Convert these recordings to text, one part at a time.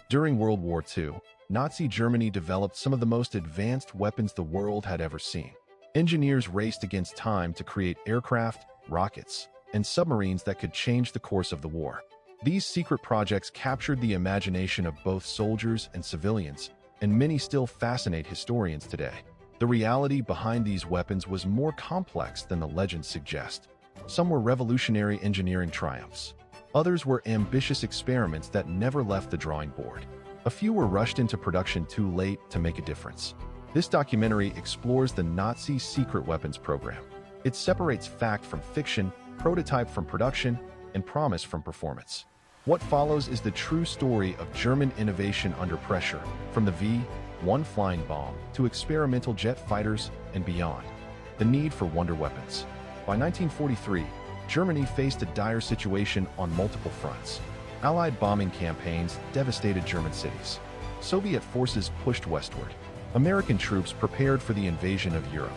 During World War II, Nazi Germany developed some of the most advanced weapons the world had ever seen. Engineers raced against time to create aircraft, rockets, and submarines that could change the course of the war. These secret projects captured the imagination of both soldiers and civilians, and many still fascinate historians today. The reality behind these weapons was more complex than the legends suggest. Some were revolutionary engineering triumphs. Others were ambitious experiments that never left the drawing board. A few were rushed into production too late to make a difference. This documentary explores the Nazi secret weapons program. It separates fact from fiction, prototype from production, and promise from performance. What follows is the true story of German innovation under pressure, from the V-1 flying bomb to experimental jet fighters and beyond. The need for wonder weapons. By 1943, Germany faced a dire situation on multiple fronts. Allied bombing campaigns devastated German cities. Soviet forces pushed westward. American troops prepared for the invasion of Europe.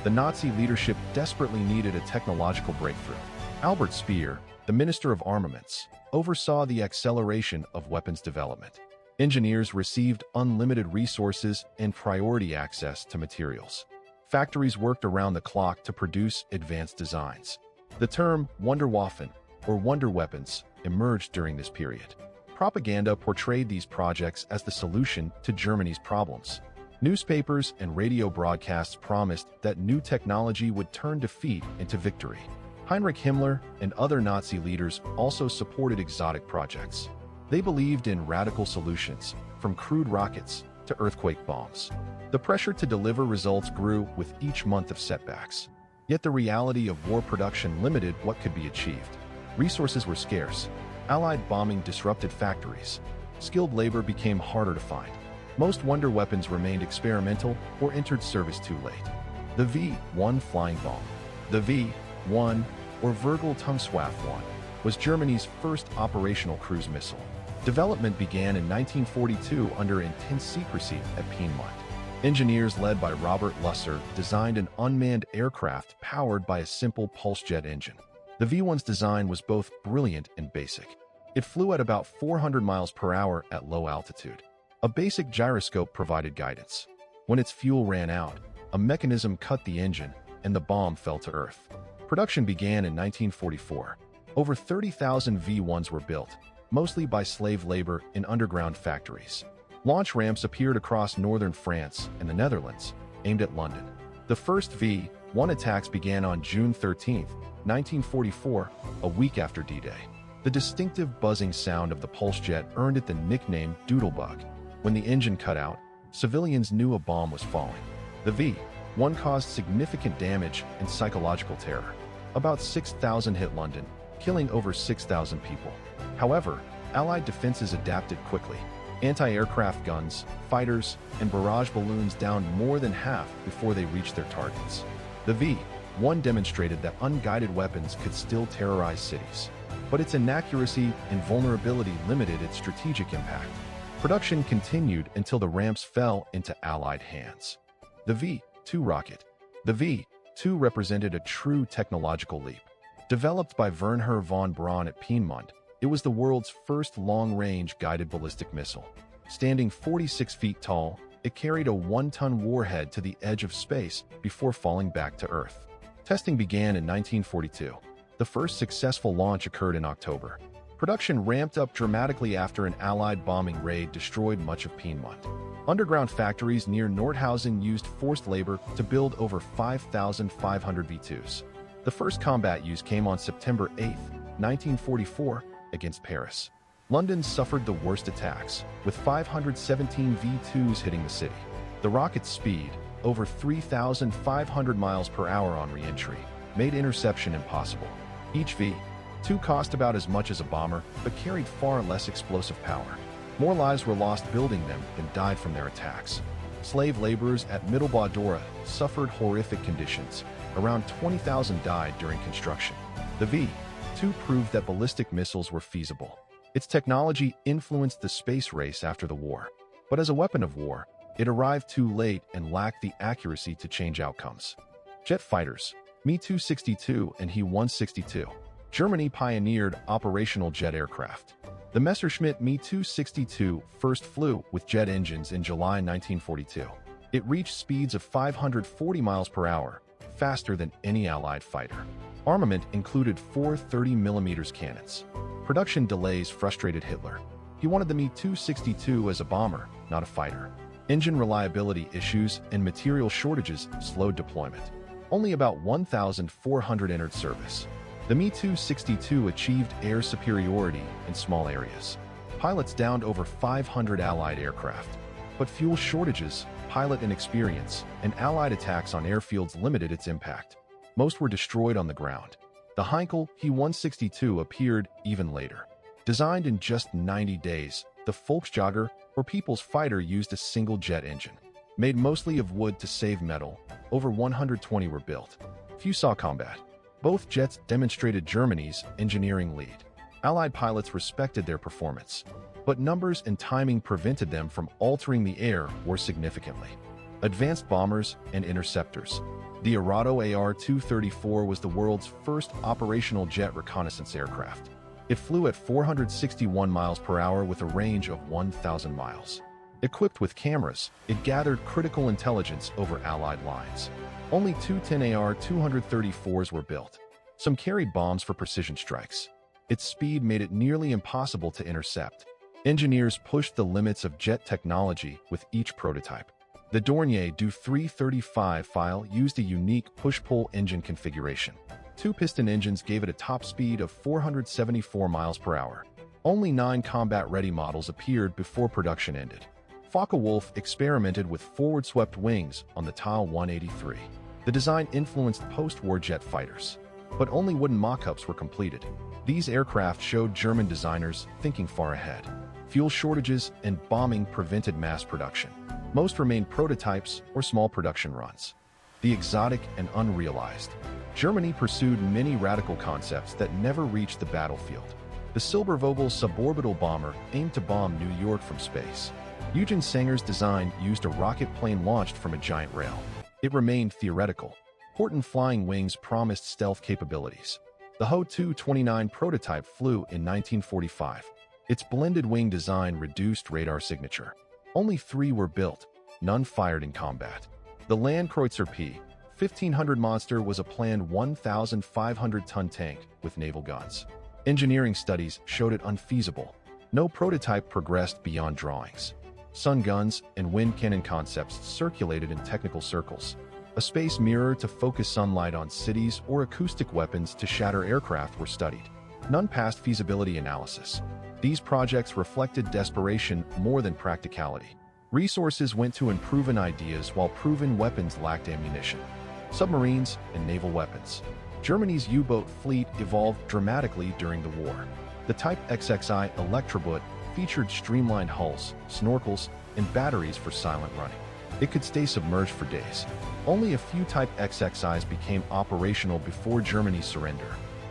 The Nazi leadership desperately needed a technological breakthrough. Albert Speer, the Minister of Armaments, oversaw the acceleration of weapons development. Engineers received unlimited resources and priority access to materials. Factories worked around the clock to produce advanced designs. The term Wunderwaffen, or wonder weapons, emerged during this period. Propaganda portrayed these projects as the solution to Germany's problems. Newspapers and radio broadcasts promised that new technology would turn defeat into victory. Heinrich Himmler and other Nazi leaders also supported exotic projects. They believed in radical solutions, from crude rockets to earthquake bombs. The pressure to deliver results grew with each month of setbacks. Yet the reality of war production limited what could be achieved. Resources were scarce. Allied bombing disrupted factories. Skilled labor became harder to find. Most wonder weapons remained experimental or entered service too late. The V-1 flying bomb. The V-1, or Vergeltungswaffe-1, was Germany's first operational cruise missile. Development began in 1942 under intense secrecy at Piedmont. Engineers led by Robert Lusser designed an unmanned aircraft powered by a simple pulse jet engine. The V-1's design was both brilliant and basic. It flew at about 400 miles per hour at low altitude. A basic gyroscope provided guidance. When its fuel ran out, a mechanism cut the engine, and the bomb fell to Earth. Production began in 1944. Over 30,000 V-1s were built, mostly by slave labor in underground factories. Launch ramps appeared across northern France and the Netherlands, aimed at London. The first V-1 attacks began on June 13, 1944, a week after D-Day. The distinctive buzzing sound of the pulse jet earned it the nickname Doodlebug. When the engine cut out, civilians knew a bomb was falling. The V-1 caused significant damage and psychological terror. About 6,000 hit London, killing over 6,000 people. However, Allied defenses adapted quickly. Anti-aircraft guns, fighters, and barrage balloons downed more than half before they reached their targets. The V-1 demonstrated that unguided weapons could still terrorize cities. But its inaccuracy and vulnerability limited its strategic impact. Production continued until the ramps fell into Allied hands. The V-2 rocket. The V-2 represented a true technological leap. Developed by Wernher von Braun at Piedmont, it was the world's first long-range guided ballistic missile. Standing 46 feet tall, it carried a 1-ton warhead to the edge of space before falling back to Earth. Testing began in 1942. The first successful launch occurred in October. Production ramped up dramatically after an Allied bombing raid destroyed much of Piedmont. Underground factories near Nordhausen used forced labor to build over 5,500 V-2s. The first combat use came on September 8, 1944, against Paris. London suffered the worst attacks, with 517 V-2s hitting the city. The rocket's speed, over 3,500 miles per hour on re-entry, made interception impossible. Each V-2 cost about as much as a bomber, but carried far less explosive power. More lives were lost building them than died from their attacks. Slave laborers at Mittelbau-Dora suffered horrific conditions. Around 20,000 died during construction. The V-2 proved that ballistic missiles were feasible. Its technology influenced the space race after the war. But as a weapon of war, it arrived too late and lacked the accuracy to change outcomes. Jet fighters, Me-262 and He-162. Germany pioneered operational jet aircraft. The Messerschmitt Me-262 first flew with jet engines in July 1942. It reached speeds of 540 miles per hour, faster than any Allied fighter. Armament included four 30mm cannons. Production delays frustrated Hitler. He wanted the Me-262 as a bomber, not a fighter. Engine reliability issues and material shortages slowed deployment. Only about 1,400 entered service. The Me-262 achieved air superiority in small areas. Pilots downed over 500 Allied aircraft. But fuel shortages, pilot inexperience, and Allied attacks on airfields limited its impact. Most were destroyed on the ground. The Heinkel He-162 appeared even later. Designed in just 90 days, the Volksjäger, or People's Fighter, used a single jet engine. Made mostly of wood to save metal, over 120 were built. Few saw combat. Both jets demonstrated Germany's engineering lead. Allied pilots respected their performance, but numbers and timing prevented them from altering the air war significantly. Advanced bombers and interceptors. The Arado AR-234 was the world's first operational jet reconnaissance aircraft. It flew at 461 miles per hour with a range of 1,000 miles. Equipped with cameras, it gathered critical intelligence over Allied lines. Only two 10 AR-234s were built. Some carried bombs for precision strikes. Its speed made it nearly impossible to intercept. Engineers pushed the limits of jet technology with each prototype. The Dornier Du 335 file used a unique push-pull engine configuration. Two-piston engines gave it a top speed of 474 miles per hour. Only 9 combat-ready models appeared before production ended. Focke-Wulf experimented with forward-swept wings on the Tu-183. The design influenced post-war jet fighters. But only wooden mock-ups were completed. These aircraft showed German designers thinking far ahead. Fuel shortages and bombing prevented mass production. Most remained prototypes or small production runs. The exotic and unrealized. Germany pursued many radical concepts that never reached the battlefield. The Silbervogel suborbital bomber aimed to bomb New York from space. Eugen Sanger's design used a rocket plane launched from a giant rail. It remained theoretical. Horten flying wings promised stealth capabilities. The Ho-229 prototype flew in 1945. Its blended wing design reduced radar signature. Only 3 were built, none fired in combat. The Landkreuzer P-1500 Monster was a planned 1,500-ton tank with naval guns. Engineering studies showed it unfeasible. No prototype progressed beyond drawings. Sun guns and wind cannon concepts circulated in technical circles. A space mirror to focus sunlight on cities or acoustic weapons to shatter aircraft were studied. None passed feasibility analysis. These projects reflected desperation more than practicality. Resources went to unproven ideas while proven weapons lacked ammunition. Submarines and naval weapons. Germany's U-boat fleet evolved dramatically during the war. The Type XXI Elektroboot featured streamlined hulls, snorkels, and batteries for silent running. It could stay submerged for days. Only a few Type XXIs became operational before Germany's surrender.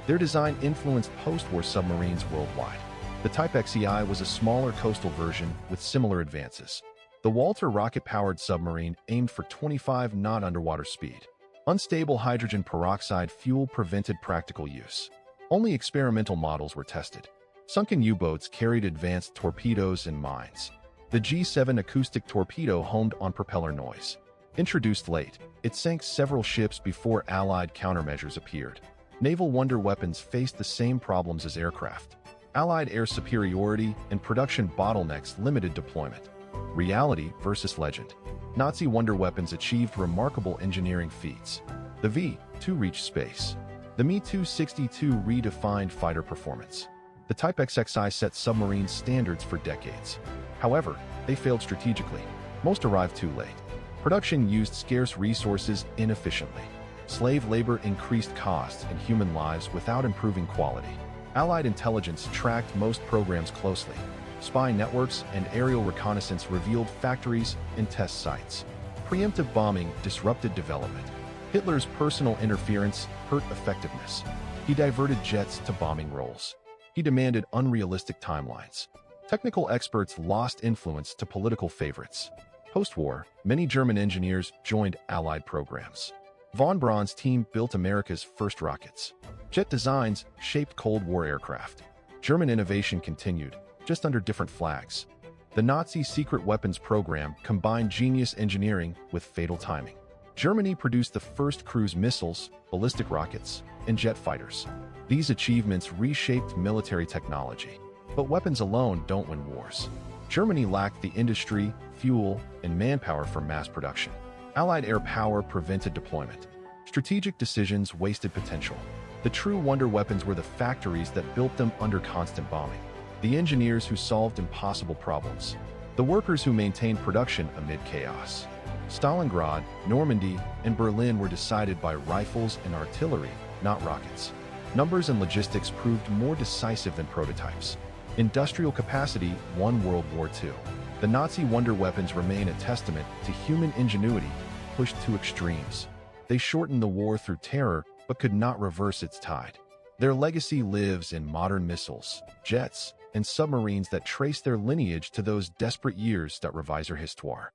Their design influenced post-war submarines worldwide. The Type XEI was a smaller coastal version with similar advances. The Walter rocket-powered submarine aimed for 25-knot underwater speed. Unstable hydrogen peroxide fuel prevented practical use. Only experimental models were tested. Sunken U-boats carried advanced torpedoes and mines. The G7 acoustic torpedo homed on propeller noise. Introduced late, it sank several ships before Allied countermeasures appeared. Naval wonder weapons faced the same problems as aircraft. Allied air superiority and production bottlenecks limited deployment. Reality versus legend. Nazi wonder weapons achieved remarkable engineering feats. The V-2 reached space. The Me-262 redefined fighter performance. The Type XXI set submarine standards for decades. However, they failed strategically. Most arrived too late. Production used scarce resources inefficiently. Slave labor increased costs and human lives without improving quality. Allied intelligence tracked most programs closely. Spy networks and aerial reconnaissance revealed factories and test sites. Preemptive bombing disrupted development. Hitler's personal interference hurt effectiveness. He diverted jets to bombing roles. He demanded unrealistic timelines. Technical experts lost influence to political favorites. Post-war, many German engineers joined Allied programs. Von Braun's team built America's first rockets. Jet designs shaped Cold War aircraft. German innovation continued, just under different flags. The Nazi secret weapons program combined genius engineering with fatal timing. Germany produced the first cruise missiles, ballistic rockets, and jet fighters. These achievements reshaped military technology. But weapons alone don't win wars. Germany lacked the industry, fuel, and manpower for mass production. Allied air power prevented deployment. Strategic decisions wasted potential. The true wonder weapons were the factories that built them under constant bombing. The engineers who solved impossible problems. The workers who maintained production amid chaos. Stalingrad, Normandy, and Berlin were decided by rifles and artillery, not rockets. Numbers and logistics proved more decisive than prototypes. Industrial capacity won World War II. The Nazi wonder weapons remain a testament to human ingenuity pushed to extremes. They shortened the war through terror, but could not reverse its tide. Their legacy lives in modern missiles, jets, and submarines that trace their lineage to those desperate years that revise our histoire.